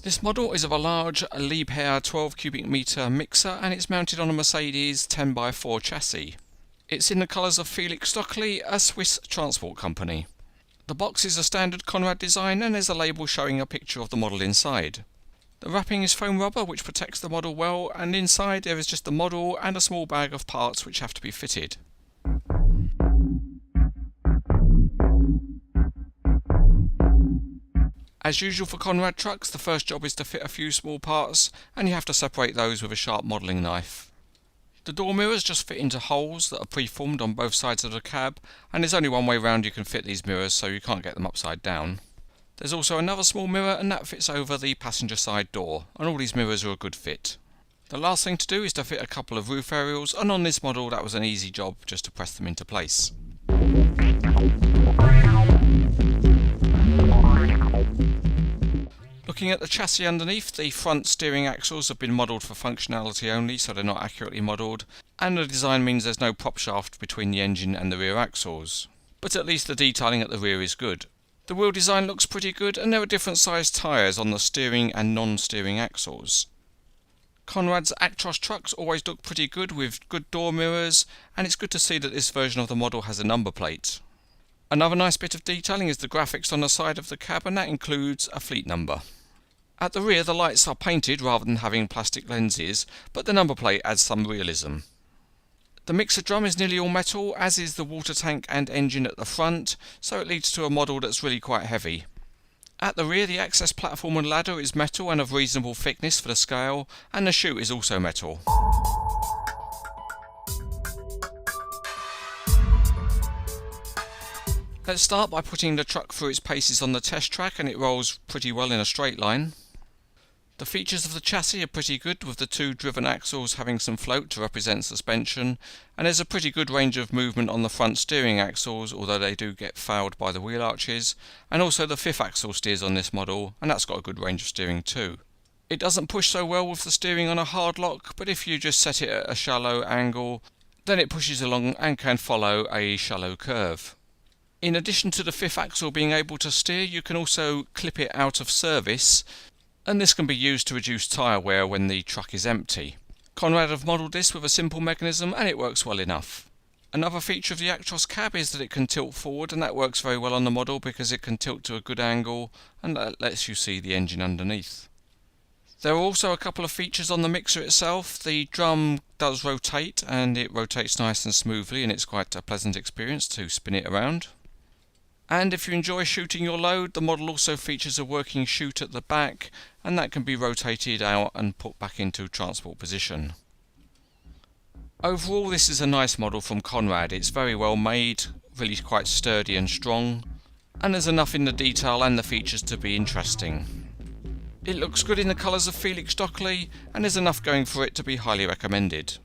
This model is of a large Liebherr 12 cubic metre mixer and it's mounted on a Mercedes 10x4 chassis. It's in the colours of Stöckli, a Swiss transport company. The box is a standard Conrad design and there's a label showing a picture of the model inside. The wrapping is foam rubber which protects the model well, and inside there is just the model and a small bag of parts which have to be fitted. As usual for Conrad trucks, the first job is to fit a few small parts, and you have to separate those with a sharp modelling knife. The door mirrors just fit into holes that are pre-formed on both sides of the cab, and there's only one way round you can fit these mirrors, so you can't get them upside down. There's also another small mirror, and that fits over the passenger side door, and all these mirrors are a good fit. The last thing to do is to fit a couple of roof aerials, and on this model that was an easy job just to press them into place. Looking at the chassis underneath, the front steering axles have been modelled for functionality only, so they're not accurately modelled, and the design means there's no prop shaft between the engine and the rear axles. But at least the detailing at the rear is good. The wheel design looks pretty good, and there are different sized tyres on the steering and non-steering axles. Conrad's Actros trucks always look pretty good with good door mirrors, and it's good to see that this version of the model has a number plate. Another nice bit of detailing is the graphics on the side of the cab, and that includes a fleet number. At the rear the lights are painted rather than having plastic lenses, but the number plate adds some realism. The mixer drum is nearly all metal, as is the water tank and engine at the front, so it leads to a model that's really quite heavy. At the rear the access platform and ladder is metal and of reasonable thickness for the scale, and the chute is also metal. Let's start by putting the truck through its paces on the test track, and it rolls pretty well in a straight line. The features of the chassis are pretty good, with the two driven axles having some float to represent suspension, and there's a pretty good range of movement on the front steering axles, although they do get fouled by the wheel arches, and also the fifth axle steers on this model, and that's got a good range of steering too. It doesn't push so well with the steering on a hard lock, but if you just set it at a shallow angle, then it pushes along and can follow a shallow curve. In addition to the fifth axle being able to steer, you can also clip it out of service, and this can be used to reduce tyre wear when the truck is empty. Conrad have modelled this with a simple mechanism and it works well enough. Another feature of the Actros cab is that it can tilt forward, and that works very well on the model because it can tilt to a good angle and that lets you see the engine underneath. There are also a couple of features on the mixer itself. The drum does rotate, and it rotates nice and smoothly, and it's quite a pleasant experience to spin it around. And if you enjoy shooting your load, the model also features a working chute at the back, and that can be rotated out and put back into transport position. Overall, this is a nice model from Conrad. It's very well made, really quite sturdy and strong, and there's enough in the detail and the features to be interesting. It looks good in the colours of Stöckli, and there's enough going for it to be highly recommended.